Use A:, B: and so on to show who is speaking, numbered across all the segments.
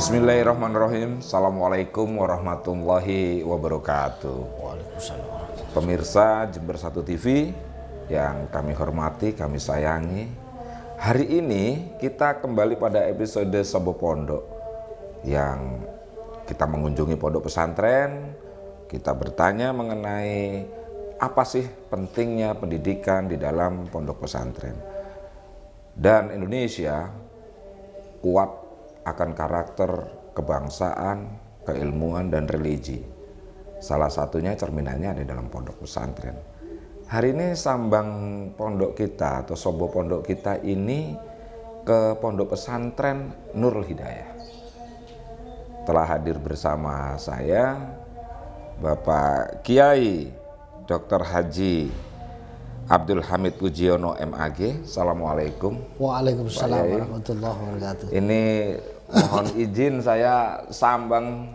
A: Bismillahirrahmanirrahim. Assalamualaikum warahmatullahi wabarakatuh.
B: Waalaikumsalam.
A: Pemirsa Jember 1 TV yang kami hormati, kami sayangi. Hari ini kita kembali pada episode Sobo Pondok yang kita mengunjungi pondok pesantren. Kita bertanya mengenai apa sih pentingnya pendidikan di dalam pondok pesantren. Dan Indonesia kuat akan karakter kebangsaan, keilmuan, dan religi. Salah satunya cerminannya ada dalam pondok pesantren. Hari ini sambang pondok kita atau sobo pondok kita ini ke pondok pesantren Nurul Hidayah. Telah hadir bersama saya Bapak Kiai Dr. Haji Abdul Hamid Pujiono MAG. Assalamualaikum.
B: Waalaikumsalam warahmatullahi wabarakatuh.
A: Ini mohon izin saya sambang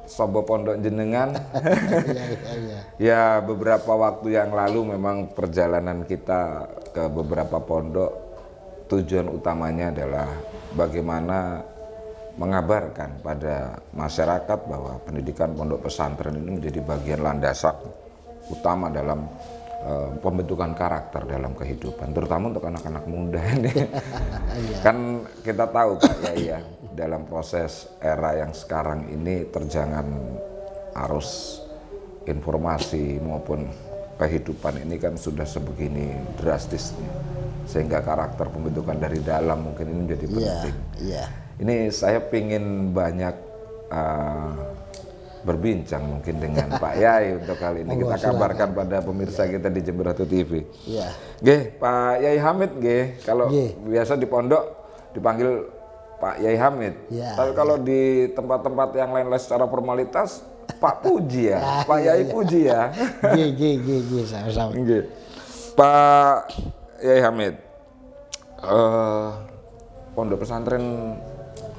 A: sobo pondok jenengan. Ya, beberapa waktu yang lalu memang perjalanan kita ke beberapa pondok, tujuan utamanya adalah bagaimana mengabarkan pada masyarakat bahwa pendidikan pondok pesantren ini menjadi bagian landasan utama dalam pembentukan karakter dalam kehidupan, terutama untuk anak-anak muda ini. Kan kita tahu Pak ya, dalam proses era yang sekarang ini terjangan arus informasi maupun kehidupan ini kan sudah sebegini drastisnya, sehingga karakter pembentukan dari dalam mungkin ini menjadi penting. Ini saya pingin banyak berbincang mungkin dengan Pak Yai untuk kali ini. Kita kabarkan pada pemirsa kita di Jember 1 TV. Nggih, Pak Yai Hamid nggih. Kalau biasa di pondok dipanggil Pak Yai Hamid. Tapi kalau di tempat-tempat yang lain secara formalitas Pak Puji ya, Pak Yai Puji ya.
B: Nggih, sama-sama.
A: Nggih. Pak Yai Hamid. Pondok pesantren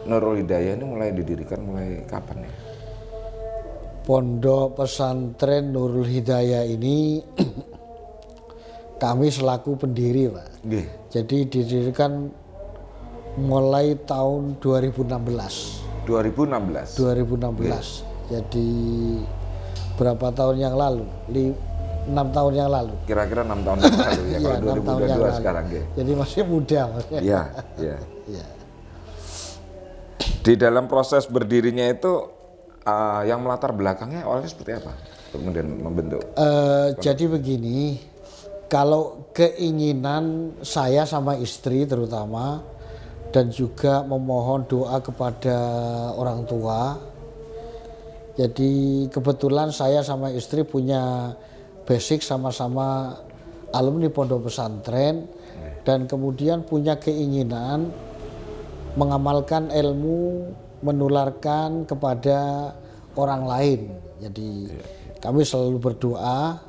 A: Nurul Hidayah ini mulai didirikan mulai kapan ya?
B: Pondok pesantren Nurul Hidayah ini kami selaku pendiri, Pak. Jadi didirikan mulai tahun 2016.
A: 2016.
B: Jadi berapa tahun yang lalu? 6 tahun yang lalu.
A: Kira-kira 6 tahun yang lalu ya, kalau 2022 sekarang ya.
B: Jadi masih muda, Mas.
A: Iya. Di dalam proses berdirinya itu yang melatar belakangnya awalnya seperti apa? Kemudian membentuk.
B: Jadi begini, kalau keinginan saya sama istri terutama, dan juga memohon doa kepada orang tua. Jadi kebetulan saya sama istri punya basic sama-sama alumni pondok pesantren, dan kemudian punya keinginan mengamalkan ilmu, menularkan kepada orang lain. Jadi kami selalu berdoa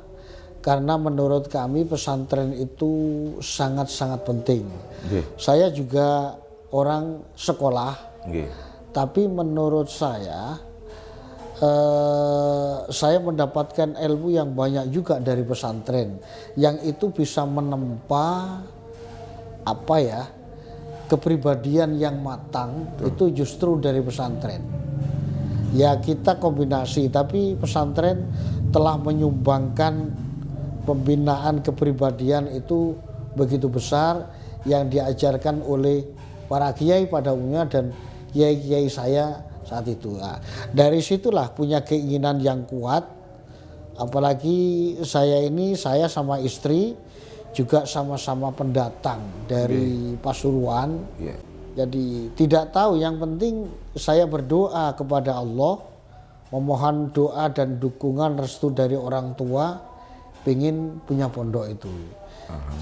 B: karena menurut kami pesantren itu sangat-sangat penting. Saya juga orang sekolah, tapi menurut saya mendapatkan ilmu yang banyak juga dari pesantren, yang itu bisa menempa kepribadian yang matang. Itu justru dari pesantren. Ya kita kombinasi, tapi pesantren telah menyumbangkan pembinaan kepribadian itu begitu besar yang diajarkan oleh para kiai pada umumnya dan kiai-kiai saya saat itu. Nah, dari situlah punya keinginan yang kuat, apalagi saya sama istri juga sama-sama pendatang dari Pasuruan. Jadi tidak tahu, yang penting saya berdoa kepada Allah, memohon doa dan dukungan restu dari orang tua, pengen punya pondok itu.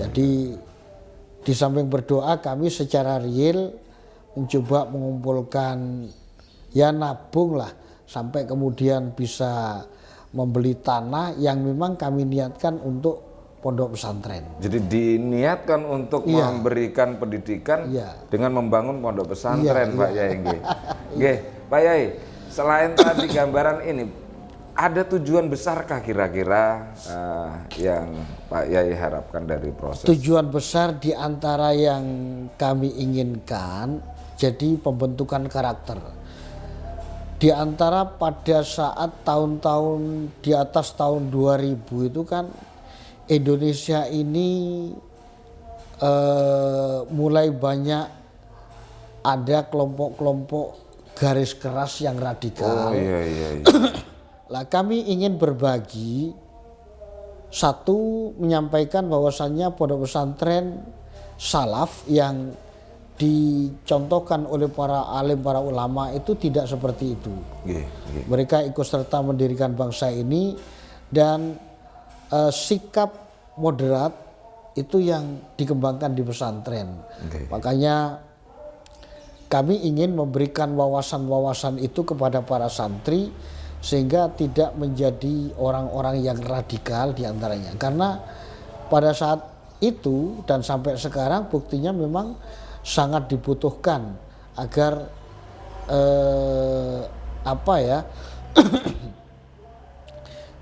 B: Jadi di samping berdoa, kami secara real mencoba mengumpulkan, ya nabung lah, sampai kemudian bisa membeli tanah yang memang kami niatkan untuk pondok pesantren.
A: Jadi diniatkan untuk memberikan pendidikan dengan membangun pondok pesantren, Pak Yai. Pak Yai, selain tadi gambaran ini, ada tujuan besarkah kira-kira yang Pak Yai harapkan dari proses?
B: Tujuan besar diantara yang kami inginkan, jadi pembentukan karakter. Di antara pada saat tahun-tahun di atas tahun 2000 itu kan Indonesia ini mulai banyak ada kelompok-kelompok garis keras yang radikal.
A: Oh iya.
B: Lah kami ingin berbagi, satu, menyampaikan bahwasannya pondok pesantren salaf yang dicontohkan oleh para alim, para ulama itu tidak seperti itu. Mereka ikut serta mendirikan bangsa ini, dan sikap moderat itu yang dikembangkan di pesantren. Makanya kami ingin memberikan wawasan-wawasan itu kepada para santri sehingga tidak menjadi orang-orang yang radikal diantaranya. Karena pada saat itu dan sampai sekarang buktinya memang sangat dibutuhkan agar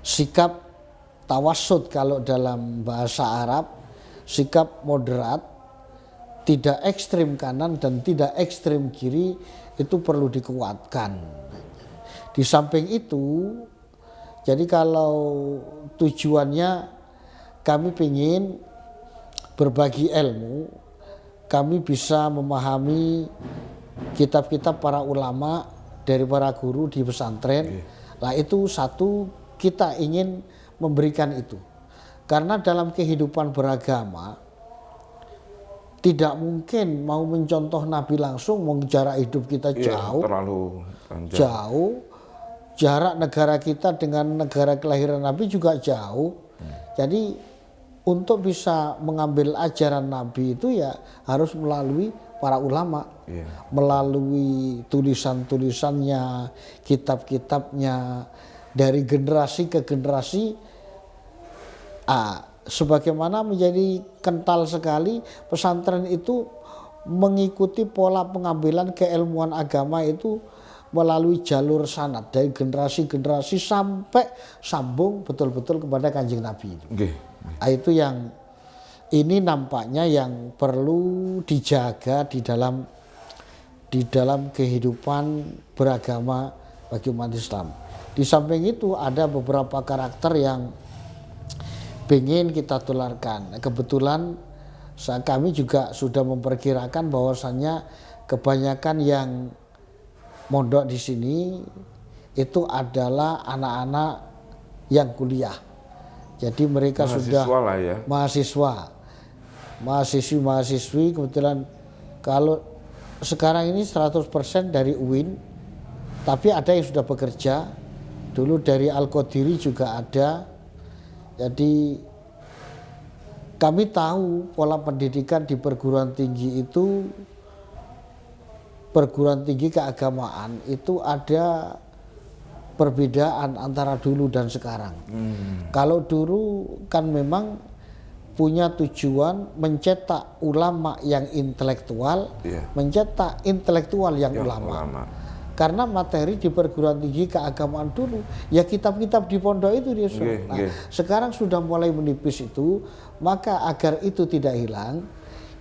B: sikap tawassut kalau dalam bahasa Arab, sikap moderat, tidak ekstrim kanan dan tidak ekstrim kiri itu perlu dikuatkan. Di samping itu, jadi kalau tujuannya kami ingin berbagi ilmu, kami bisa memahami kitab-kitab para ulama dari para guru di pesantren. Nah itu satu, kita ingin memberikan itu. Karena dalam kehidupan beragama tidak mungkin mau mencontoh Nabi langsung, mau jarak hidup kita jauh,
A: terlalu
B: jauh, jarak negara kita dengan negara kelahiran Nabi juga jauh. Jadi untuk bisa mengambil ajaran Nabi itu ya harus melalui para ulama, melalui tulisan-tulisannya, kitab-kitabnya, dari generasi ke generasi. Sebagaimana menjadi kental sekali pesantren itu mengikuti pola pengambilan keilmuan agama itu melalui jalur sanad dari generasi-generasi sampai sambung betul-betul kepada Kanjeng Nabi. Itu yang ini nampaknya yang perlu dijaga di dalam kehidupan beragama bagi umat Islam. Di samping itu ada beberapa karakter yang ingin kita tularkan. Kebetulan kami juga sudah memperkirakan bahwasannya kebanyakan yang mondok di sini itu adalah anak-anak yang kuliah. Jadi mereka sudah mahasiswi, kebetulan kalau sekarang ini 100% dari UIN, tapi ada yang sudah bekerja. Dulu dari Al-Qadiri juga ada. Jadi kami tahu pola pendidikan di perguruan tinggi itu, perguruan tinggi keagamaan itu ada perbedaan antara dulu dan sekarang. Kalau dulu kan memang punya tujuan mencetak ulama yang intelektual, mencetak intelektual yang ulama. Karena materi di perguruan tinggi keagamaan dulu ya kitab-kitab di pondok itu dia. Sekarang sudah mulai menipis itu, maka agar itu tidak hilang,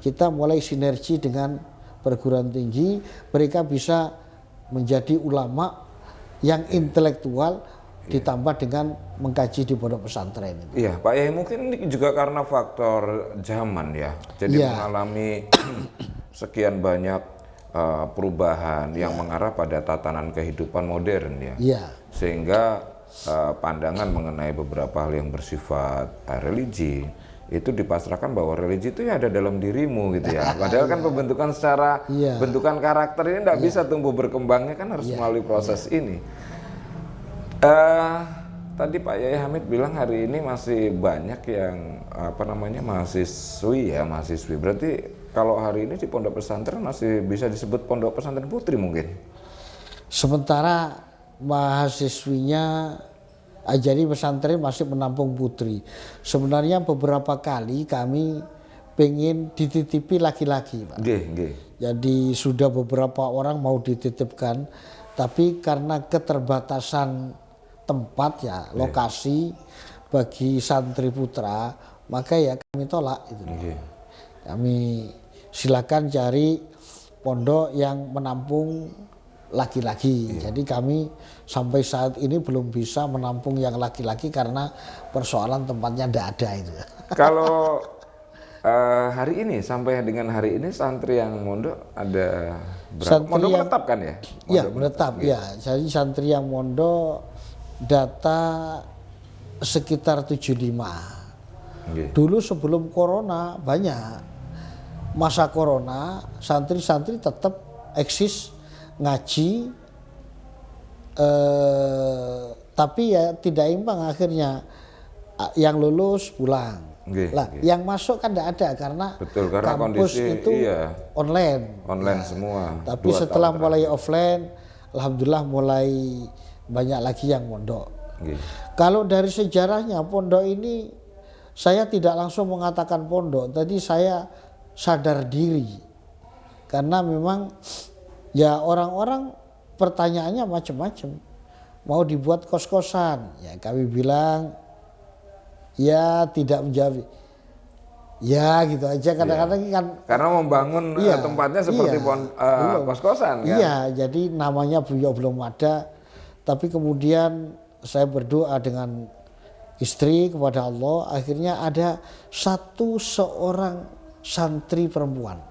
B: kita mulai sinergi dengan perguruan tinggi, mereka bisa menjadi ulama yang intelektual ditambah dengan mengkaji di pondok pesantren.
A: Iya, Pak Yai, mungkin ini juga karena faktor zaman ya. Jadi mengalami sekian banyak perubahan yang mengarah pada tatanan kehidupan modern ya. Sehingga pandangan mengenai beberapa hal yang bersifat religi itu dipasrahkan bahwa religi itu ya ada dalam dirimu gitu ya. Padahal kan pembentukan secara bentukan karakter ini tidak bisa tumbuh berkembangnya kan harus melalui proses ini. Tadi Pak Yai Hamid bilang hari ini masih banyak yang mahasiswi. Berarti kalau hari ini di pondok pesantren masih bisa disebut pondok pesantren putri mungkin.
B: Sementara mahasiswinya jadi pesantren masih menampung putri. Sebenarnya beberapa kali kami pengen dititipi laki-laki, Pak. Jadi sudah beberapa orang mau dititipkan, tapi karena keterbatasan tempat ya, lokasi bagi santri putra, maka ya kami tolak itu. Kami silakan cari pondok yang menampung laki-laki. Jadi kami sampai saat ini belum bisa menampung yang laki-laki karena persoalan tempatnya tidak ada itu.
A: Kalau hari ini sampai dengan hari ini santri yang mondok ada berapa?
B: Santri
A: Mondok
B: yang-
A: menetap kan ya?
B: Ya, menetap ya. Jadi santri yang mondok data sekitar 75.
A: Nggih.
B: Dulu sebelum corona banyak. Masa corona santri-santri tetap eksis ngaji, tapi ya tidak imbang akhirnya. Yang lulus pulang.
A: Nggih,
B: Lah,
A: nggih.
B: yang masuk kan tidak ada karena
A: Betul, karena
B: kampus
A: kondisi,
B: itu
A: iya.
B: online.
A: Online semua.
B: Tapi
A: 2
B: setelah
A: tahun
B: mulai offline, alhamdulillah mulai banyak lagi yang mondok.
A: Nggih.
B: Kalau dari sejarahnya pondok ini saya tidak langsung mengatakan pondok, tadi saya sadar diri. Karena memang ya orang-orang pertanyaannya macam-macam. Mau dibuat kos-kosan, ya kami bilang ya tidak menjawab. Ya gitu aja kadang-kadang kan.
A: Karena membangun
B: Iya,
A: tempatnya seperti
B: iya.
A: kos-kosan kan?
B: Iya, jadi namanya beliau belum ada. Tapi kemudian saya berdoa dengan istri kepada Allah, akhirnya ada seorang santri perempuan.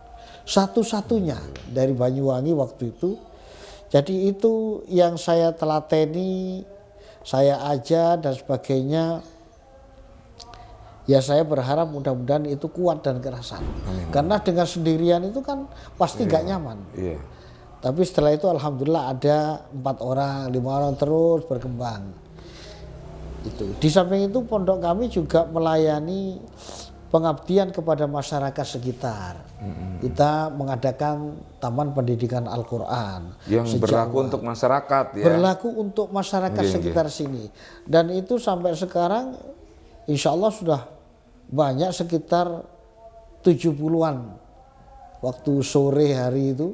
B: Satu-satunya dari Banyuwangi waktu itu. Jadi itu yang saya telateni, saya ajar dan sebagainya. Ya saya berharap mudah-mudahan itu kuat dan kerasan. Karena dengan sendirian itu kan pasti gak nyaman.
A: Iya.
B: Tapi setelah itu alhamdulillah ada 4 orang, 5 orang terus berkembang. Itu. Di samping itu pondok kami juga melayani pengabdian kepada masyarakat sekitar. Kita mengadakan taman pendidikan Al-Quran.
A: Yang berlaku untuk masyarakat ya.
B: Berlaku untuk masyarakat sekitar sini. Dan itu sampai sekarang insya Allah sudah banyak sekitar 70-an waktu sore hari itu.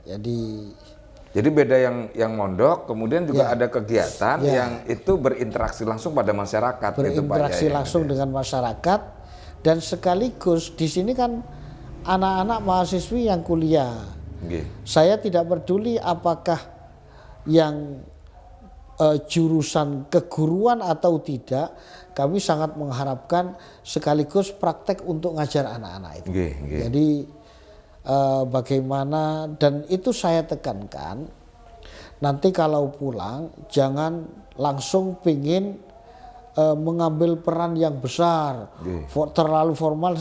B: Jadi
A: beda yang mondok, kemudian juga ada kegiatan yang itu berinteraksi langsung pada masyarakat.
B: berinteraksi langsung dengan masyarakat, dan sekaligus di sini kan anak-anak mahasiswi yang kuliah.
A: Nggih.
B: Saya tidak peduli apakah yang jurusan keguruan atau tidak, kami sangat mengharapkan sekaligus praktek untuk ngajar anak-anak itu.
A: Nggih, nggih.
B: Jadi bagaimana, dan itu saya tekankan, nanti kalau pulang jangan langsung pingin mengambil peran yang besar, terlalu formal.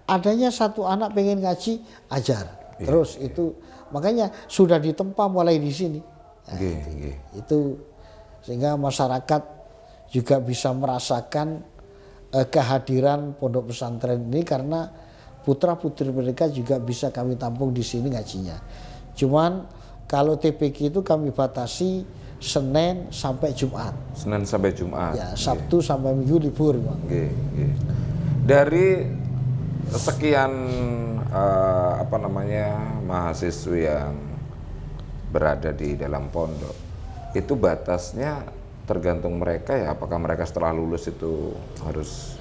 B: Adanya satu anak pengen ngaji, ajar. Terus itu makanya sudah ditempa mulai di sini. Nah, itu sehingga masyarakat juga bisa merasakan kehadiran pondok pesantren ini, karena putra-putri mereka juga bisa kami tampung di sini ngajinya. Cuman kalau TPQ itu kami batasi Senin sampai Jumat.
A: Senin sampai Jumat.
B: Ya, Sabtu sampai Minggu libur, Bang.
A: Dari sekian mahasiswa yang berada di dalam pondok, itu batasnya tergantung mereka ya, apakah mereka setelah lulus itu harus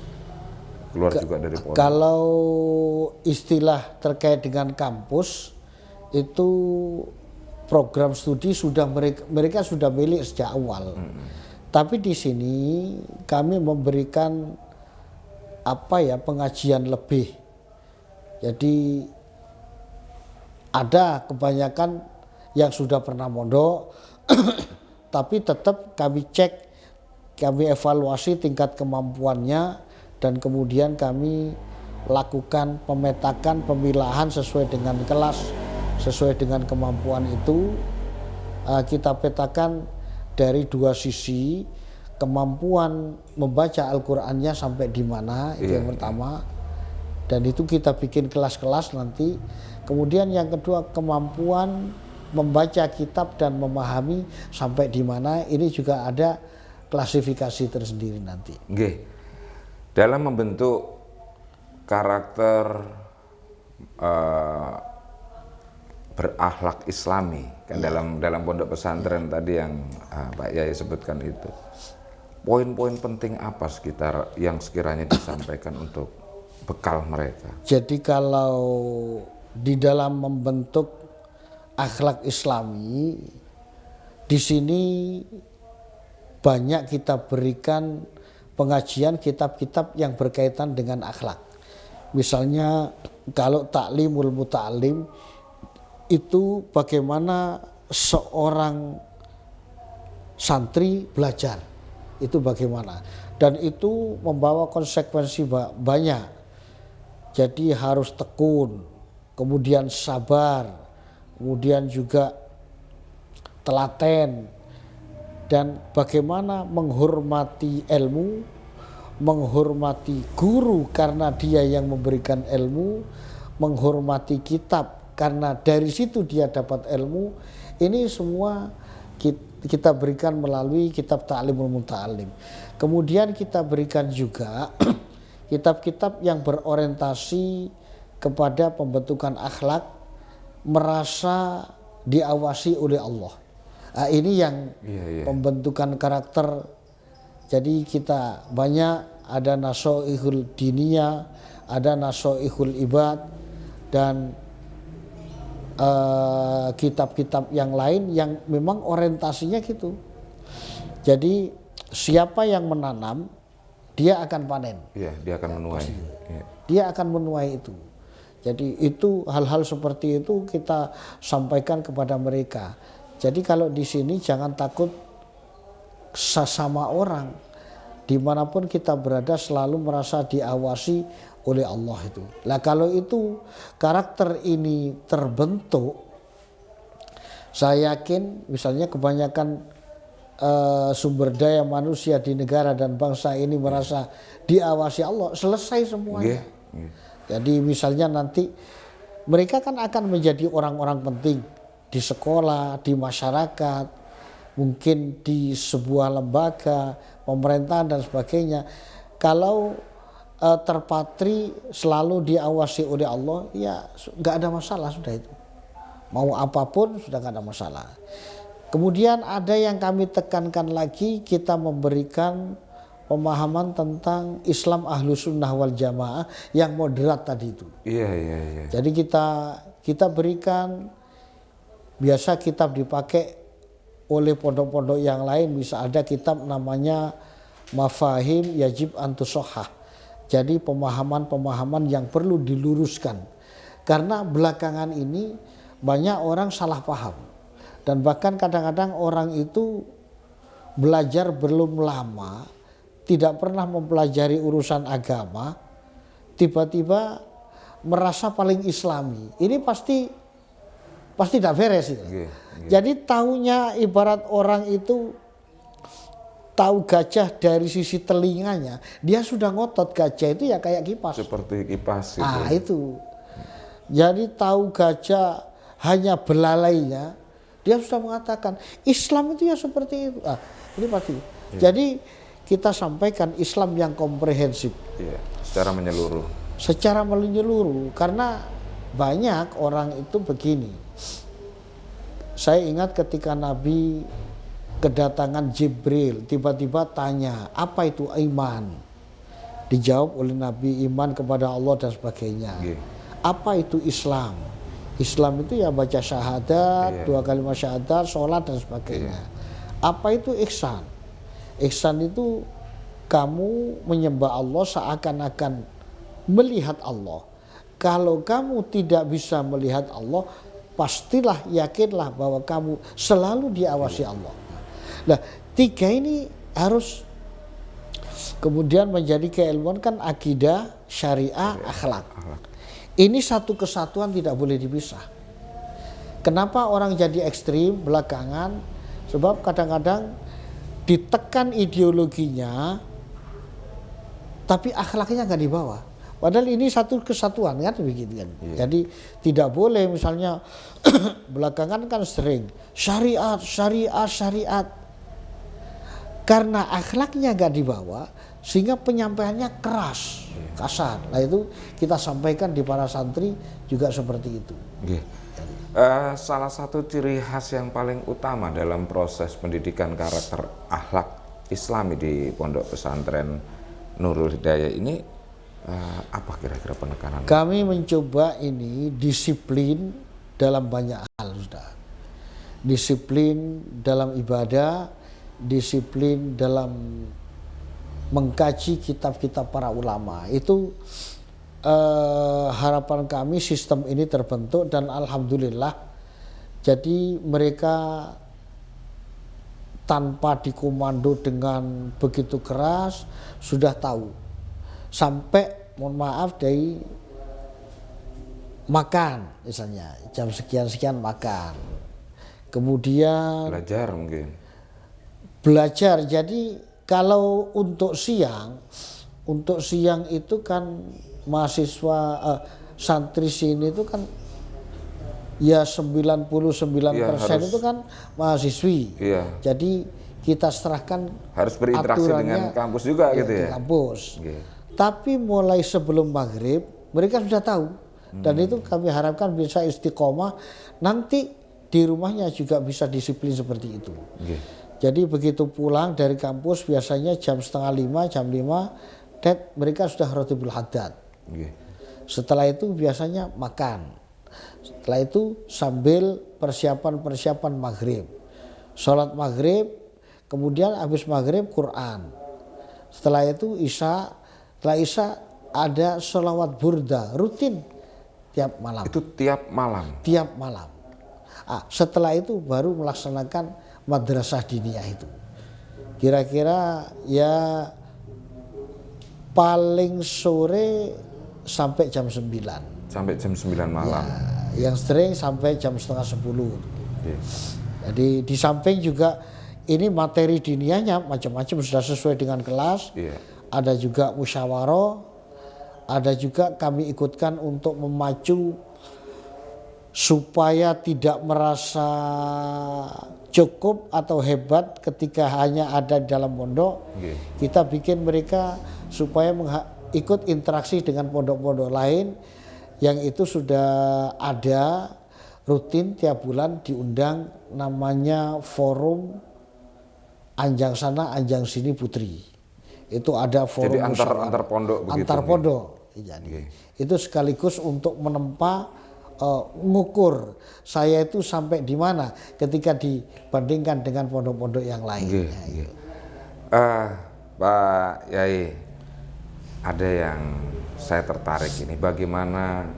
A: keluar juga dari pondok?
B: Kalau istilah terkait dengan kampus itu program studi sudah mereka sudah milik sejak awal. Tapi di sini kami memberikan pengajian lebih. Jadi ada kebanyakan yang sudah pernah mondok tapi tetap kami cek, kami evaluasi tingkat kemampuannya, dan kemudian kami lakukan pemetakan, pemilahan sesuai dengan kelas, sesuai dengan kemampuan itu. Kita petakan dari 2 sisi, kemampuan membaca Al-Qur'annya sampai di mana, itu yang pertama. Dan itu kita bikin kelas-kelas nanti. Kemudian yang kedua, kemampuan membaca kitab dan memahami sampai di mana, ini juga ada klasifikasi tersendiri nanti.
A: Nggih. Dalam membentuk karakter berakhlak Islami kan, dalam pondok pesantren tadi yang Pak Yai sebutkan itu, poin-poin penting apa sekitar yang sekiranya disampaikan untuk bekal mereka?
B: Jadi kalau di dalam membentuk akhlak Islami di sini banyak kita berikan pengajian kitab-kitab yang berkaitan dengan akhlak. Misalnya kalau taklimul muta'alim itu bagaimana seorang santri belajar, itu bagaimana, dan itu membawa konsekuensi banyak. Jadi harus tekun, kemudian sabar, kemudian juga telaten, dan bagaimana menghormati ilmu, menghormati guru karena dia yang memberikan ilmu, menghormati kitab karena dari situ dia dapat ilmu. Ini semua kita berikan melalui kitab Ta'limul Muta'alim. Kemudian kita berikan juga kitab-kitab yang berorientasi kepada pembentukan akhlak, merasa diawasi oleh Allah. Nah, ini yang pembentukan karakter. Jadi kita banyak, ada nasoihul diniyah, ada nasoihul ibad, dan kitab-kitab yang lain yang memang orientasinya gitu. Jadi siapa yang menanam, dia akan panen.
A: Iya, dia akan menuai. Iya.
B: Dia akan menuai itu. Jadi itu hal-hal seperti itu kita sampaikan kepada mereka. Jadi kalau di sini jangan takut sesama orang, dimanapun kita berada selalu merasa diawasi oleh Allah itu. Nah kalau itu karakter ini terbentuk, saya yakin misalnya kebanyakan sumber daya manusia di negara dan bangsa ini merasa diawasi Allah, selesai semuanya. Jadi misalnya nanti mereka kan akan menjadi orang-orang penting di sekolah, di masyarakat, mungkin di sebuah lembaga pemerintahan dan sebagainya. Kalau terpatri selalu diawasi oleh Allah, ya nggak ada masalah sudah itu. Mau apapun sudah nggak ada masalah. Kemudian ada yang kami tekankan lagi, kita memberikan pemahaman tentang Islam Ahlus Sunnah wal Jamaah yang moderat tadi itu.
A: Iya.
B: Jadi kita berikan, biasa kitab dipakai oleh pondok-pondok yang lain, bisa ada kitab namanya Mafahim Yajib Antusohah. Jadi pemahaman-pemahaman yang perlu diluruskan. Karena belakangan ini banyak orang salah paham. Dan bahkan kadang-kadang orang itu belajar belum lama, tidak pernah mempelajari urusan agama, tiba-tiba merasa paling islami. Ini pasti tidak beres itu. Jadi taunya ibarat orang itu tahu gajah dari sisi telinganya, dia sudah ngotot gajah itu ya kayak kipas.
A: Seperti kipas gitu.
B: Itu. Jadi tahu gajah hanya belalainya, dia sudah mengatakan Islam itu ya seperti itu. Ini pasti. Jadi kita sampaikan Islam yang komprehensif.
A: Iya, secara menyeluruh.
B: Secara menyeluruh, karena banyak orang itu begini. Saya ingat ketika Nabi kedatangan Jibril, tiba-tiba tanya, apa itu iman? Dijawab oleh Nabi, iman kepada Allah dan sebagainya. Apa itu Islam? Islam itu ya baca syahadat, 2 kalimat syahadat, sholat dan sebagainya. Apa itu ihsan? Ihsan itu kamu menyembah Allah seakan-akan melihat Allah. Kalau kamu tidak bisa melihat Allah, pastilah, yakinlah bahwa kamu selalu diawasi Allah. Nah, 3 ini harus kemudian menjadi keilmuan, kan akidah, syariah, akhlak. Ini satu kesatuan, tidak boleh dipisah. Kenapa orang jadi ekstrim belakangan? Sebab kadang-kadang ditekan ideologinya, tapi akhlaknya nggak dibawa. Padahal ini satu kesatuan kan begitu kan. Jadi tidak boleh misalnya belakangan kan sering syariat. Karena akhlaknya nggak dibawa, sehingga penyampaiannya keras, kasar. Nah itu kita sampaikan di para santri juga seperti itu.
A: Salah satu ciri khas yang paling utama dalam proses pendidikan karakter akhlak Islami di Pondok Pesantren Nurul Hidayah ini apa kira-kira penekanan?
B: Kami mencoba ini disiplin dalam banyak hal sudah. disiplin dalam ibadah, disiplin dalam mengkaji kitab-kitab para ulama. Itu harapan kami sistem ini terbentuk, dan alhamdulillah jadi mereka tanpa dikomando dengan begitu keras sudah tahu. Sampai mohon maaf dari makan, misalnya jam sekian-sekian makan. Kemudian
A: Belajar mungkin.
B: belajar. Jadi kalau untuk siang itu kan mahasiswa santri sini itu kan ya 99%
A: harus,
B: itu kan mahasiswi.
A: Iya.
B: Jadi kita serahkan
A: Harus berinteraksi dengan kampus juga gitu
B: di
A: ya.
B: kampus.
A: Oke.
B: Tapi mulai sebelum maghrib mereka sudah tahu, dan itu kami harapkan bisa istiqomah, nanti di rumahnya juga bisa disiplin seperti itu.
A: Oke.
B: Jadi begitu pulang dari kampus biasanya jam 4:30, jam 5, mereka sudah rotibul haddad.
A: Oke.
B: Setelah itu biasanya makan. Setelah itu sambil persiapan maghrib, sholat maghrib, kemudian habis maghrib Quran. Setelah itu Isya, setelah Isya ada sholawat burda rutin tiap malam.
A: Itu tiap malam.
B: Tiap malam. Setelah itu baru melaksanakan madrasah diniyah itu. Kira-kira ya paling sore sampai jam 9.
A: Sampai jam 9 malam.
B: Ya, yang sering sampai jam 9:30.
A: Oke.
B: Jadi di samping juga ini materi diniyahnya macam-macam sudah sesuai dengan kelas.
A: Iya.
B: Ada juga musyawarah, ada juga kami ikutkan untuk memacu supaya tidak merasa cukup atau hebat ketika hanya ada di dalam pondok.
A: Oke.
B: Kita bikin mereka supaya ikut interaksi dengan pondok-pondok lain yang itu sudah ada rutin tiap bulan diundang, namanya forum Anjang Sana Anjang Sini Putri. Itu ada forum
A: Jadi antar pondok begitu.
B: Antar pondok. Jadi itu sekaligus untuk menempa ngukur saya itu sampai di mana ketika dibandingkan dengan pondok-pondok yang lain.
A: Pak Yai, ada yang saya tertarik ini, bagaimana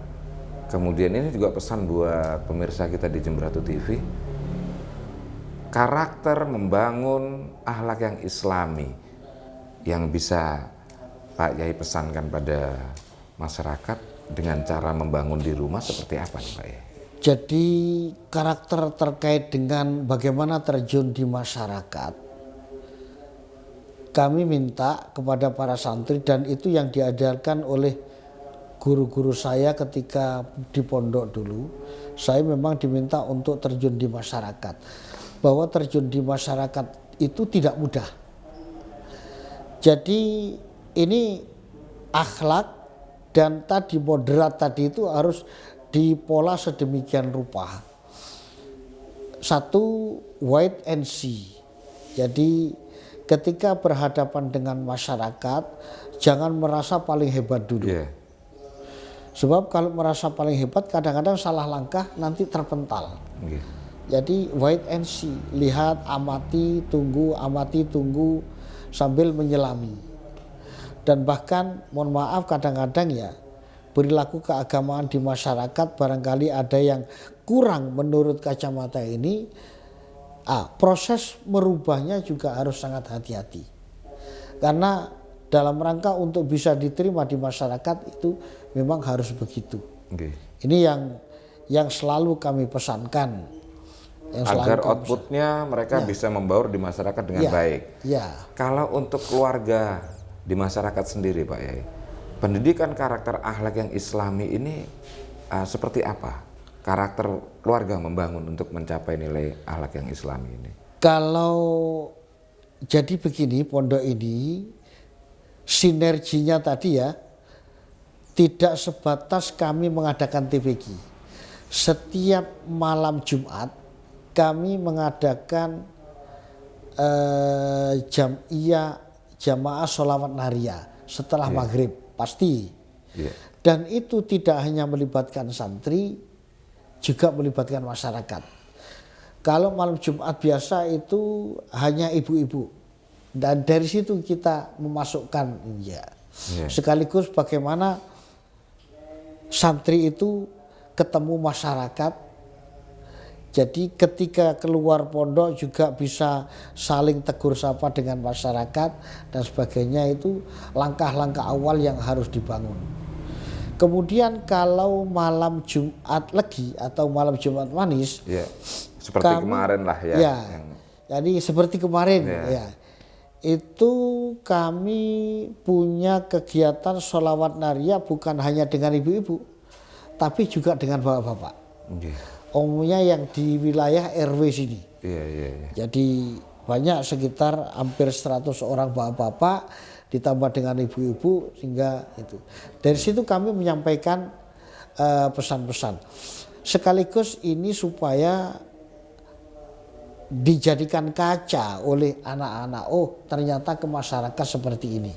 A: kemudian ini juga pesan buat pemirsa kita di Jemberatu TV, karakter membangun akhlak yang islami yang bisa Pak Yai pesankan pada masyarakat dengan cara membangun di rumah seperti apa nih Pak Yai?
B: Jadi karakter terkait dengan bagaimana terjun di masyarakat, kami minta kepada para santri, dan itu yang diajarkan oleh guru-guru saya ketika di pondok dulu. Saya memang diminta untuk terjun di masyarakat, bahwa terjun di masyarakat itu tidak mudah. Jadi ini akhlak dan tadi moderat tadi itu harus dipola sedemikian rupa. Satu, wait and see. Jadi ketika berhadapan dengan masyarakat, jangan merasa paling hebat dulu.
A: Yeah.
B: Sebab kalau merasa paling hebat kadang-kadang salah langkah nanti terpental.
A: Okay.
B: Jadi wait and see, lihat, amati, tunggu sambil menyelami. Dan bahkan mohon maaf kadang-kadang ya perilaku keagamaan di masyarakat barangkali ada yang kurang menurut kacamata ini. Proses merubahnya juga harus sangat hati-hati. Karena dalam rangka untuk bisa diterima di masyarakat itu memang harus begitu.
A: Okay.
B: Ini yang selalu kami pesankan.
A: Agar outputnya mereka bisa membaur di masyarakat dengan baik.
B: Ya.
A: Kalau untuk keluarga di masyarakat sendiri Pak Yai, pendidikan karakter akhlak yang islami ini seperti apa? Karakter keluarga membangun untuk mencapai nilai akhlak yang islami ini.
B: Kalau jadi begini, pondok ini sinerginya tadi ya tidak sebatas kami mengadakan TPQ. Setiap malam Jumat kami mengadakan jamaah sholawat nariyah setelah maghrib pasti. Dan itu tidak hanya melibatkan santri, juga melibatkan masyarakat. Kalau malam Jumat biasa itu hanya ibu-ibu. Dan dari situ kita memasukkan ya. Sekaligus bagaimana santri itu ketemu masyarakat. Jadi ketika keluar pondok juga bisa saling tegur sapa dengan masyarakat dan sebagainya, itu langkah-langkah awal yang harus dibangun. Kemudian kalau malam Jumat Legi atau malam Jumat Manis,
A: seperti kemarin lah ya.
B: Jadi seperti kemarin ya. Itu kami punya kegiatan sholawat naria bukan hanya dengan ibu-ibu, tapi juga dengan bapak-bapak. Umumnya yang di wilayah RW sini. Jadi banyak, sekitar hampir 100 orang bapak-bapak ditambah dengan ibu-ibu, sehingga itu. Dari situ kami menyampaikan pesan-pesan. Sekaligus ini supaya dijadikan kaca oleh anak-anak. Oh, ternyata ke masyarakat seperti ini.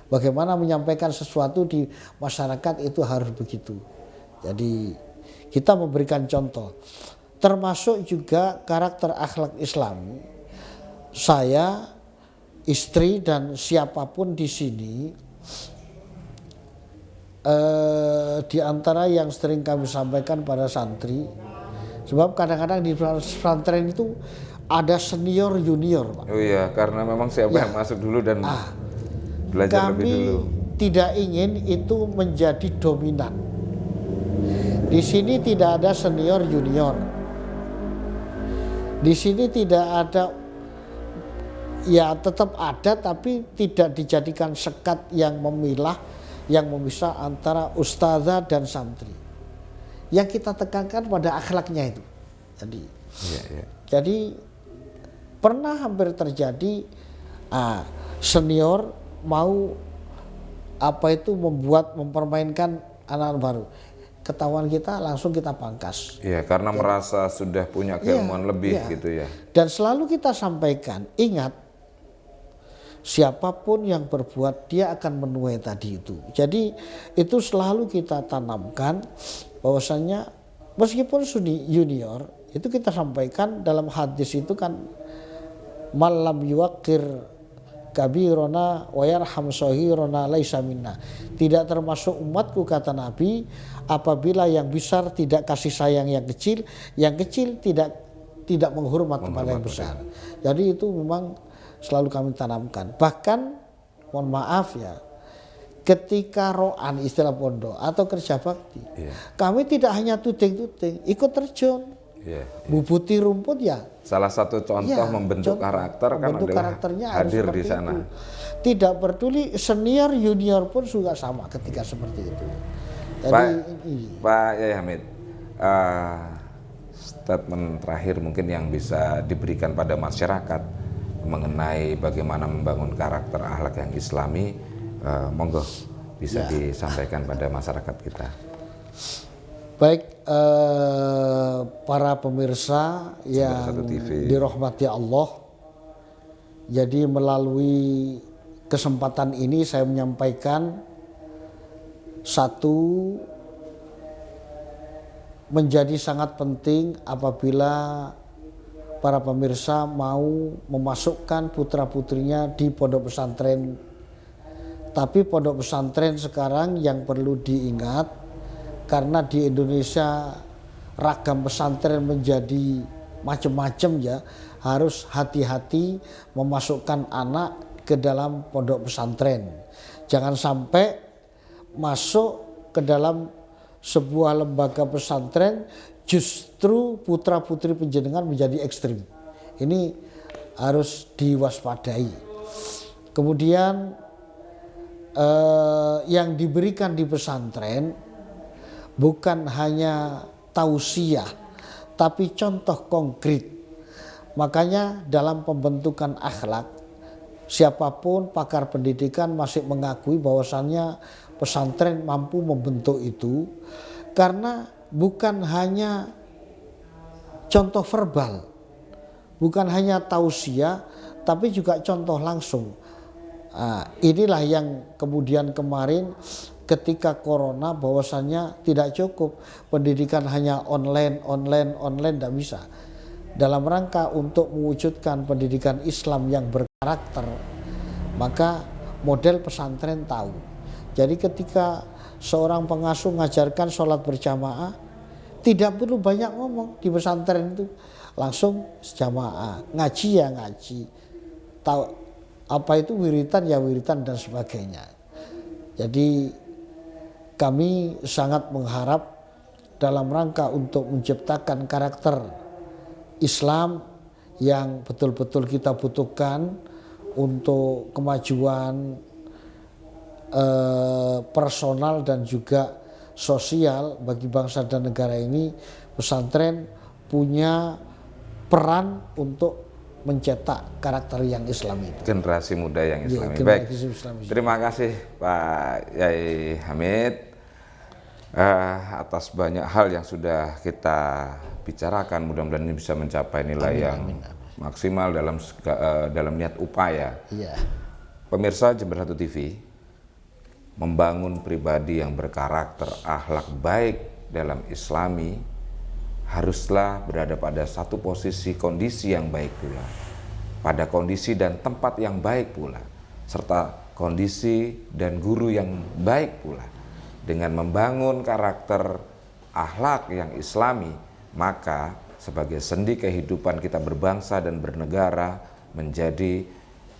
B: Bagaimana menyampaikan sesuatu di masyarakat itu harus begitu. Jadi kita memberikan contoh. Termasuk juga karakter akhlak Islam. Saya, istri dan siapapun di sini, di antara yang sering kami sampaikan pada santri, sebab kadang-kadang di pesantren itu ada senior junior, Pak.
A: Oh iya, karena memang siapa yang masuk dulu dan belajar lebih dulu.
B: Kami tidak ingin itu menjadi dominan. Di sini tidak ada senior junior. Di sini tidak ada, ya tetap ada tapi tidak dijadikan sekat yang memilah, yang memisah antara ustazah dan santri. Yang kita tekankan pada akhlaknya itu. Jadi pernah hampir terjadi senior mau mempermainkan anak-anak baru. Ketahuan kita, langsung kita pangkas.
A: Karena merasa sudah punya keilmuan lebih gitu ya.
B: Dan selalu kita sampaikan, ingat, siapapun yang berbuat dia akan menuai tadi itu. Jadi itu selalu kita tanamkan, bahwasanya meskipun junior, itu kita sampaikan dalam hadis itu kan, malam yuwakir kabirona wa yarham shahirona laisa minna. Tidak termasuk umatku, kata Nabi, apabila yang besar tidak kasih sayang yang kecil tidak menghormat kepada yang besar. Jadi itu memang selalu kami tanamkan. Bahkan mohon maaf ya, ketika ro'an istilah pondok atau kerja bakti, kami tidak hanya tuding-tuding, ikut terjun, bubuti rumput ya.
A: Salah satu contoh membentuk karakter kan adalah hadir di sana.
B: Tidak peduli senior junior pun juga sama ketika seperti itu. Jadi,
A: Pak Yai Hamid, statement terakhir mungkin yang bisa diberikan pada masyarakat mengenai bagaimana membangun karakter akhlak yang Islami, monggo bisa disampaikan pada masyarakat kita.
B: Baik, para pemirsa yang dirahmati Allah, jadi melalui kesempatan ini saya menyampaikan, satu, menjadi sangat penting apabila para pemirsa mau memasukkan putra-putrinya di pondok pesantren. Tapi pondok pesantren sekarang yang perlu diingat, karena di Indonesia ragam pesantren menjadi macam-macam ya, harus hati-hati memasukkan anak ke dalam pondok pesantren. Jangan sampai masuk ke dalam sebuah lembaga pesantren justru putra-putri penjenengan menjadi ekstrim. Ini harus diwaspadai. Kemudian yang diberikan di pesantren bukan hanya tausiah, tapi contoh konkret. Makanya dalam pembentukan akhlak, siapapun pakar pendidikan masih mengakui bahwasannya pesantren mampu membentuk itu, karena bukan hanya contoh verbal, bukan hanya tausiah, tapi juga contoh langsung. Inilah yang kemudian kemarin ketika corona, bahwasannya tidak cukup pendidikan hanya online tidak bisa. dalam rangka untuk mewujudkan pendidikan Islam yang berkarakter, maka model pesantren tahu. Jadi ketika seorang pengasuh mengajarkan sholat berjamaah, tidak perlu banyak ngomong di pesantren itu, langsung jamaah, ngaji ya ngaji, tahu apa itu wiritan ya wiritan dan sebagainya. Jadi kami sangat mengharap dalam rangka untuk menciptakan karakter Islam yang betul-betul kita butuhkan untuk kemajuan personal dan juga sosial bagi bangsa dan negara ini. Pesantren punya peran untuk mencetak karakter yang Islami itu.
A: Generasi muda yang Islami.
B: Ya,
A: Baik,
B: Islami.
A: terima kasih Pak Yai Hamid atas banyak hal yang sudah kita bicarakan. Mudah-mudahan ini bisa mencapai nilai yang maksimal dalam niat upaya.
B: Iya.
A: Pemirsa Jember 1 TV, membangun pribadi yang berkarakter, akhlak baik dalam Islami haruslah berada pada satu posisi kondisi yang baik pula, pada kondisi dan tempat yang baik pula, serta kondisi dan guru yang baik pula. Dengan membangun karakter akhlak yang Islami, maka sebagai sendi kehidupan kita berbangsa dan bernegara menjadi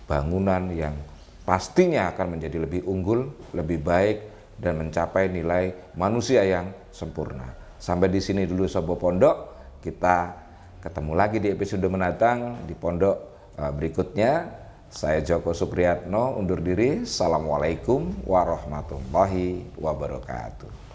A: bangunan yang pastinya akan menjadi lebih unggul, lebih baik, dan mencapai nilai manusia yang sempurna. Sampai di sini dulu Sobo Pondok, kita ketemu lagi di episode mendatang di pondok berikutnya. Saya Joko Supriyatno undur diri. Assalamualaikum warahmatullahi wabarakatuh.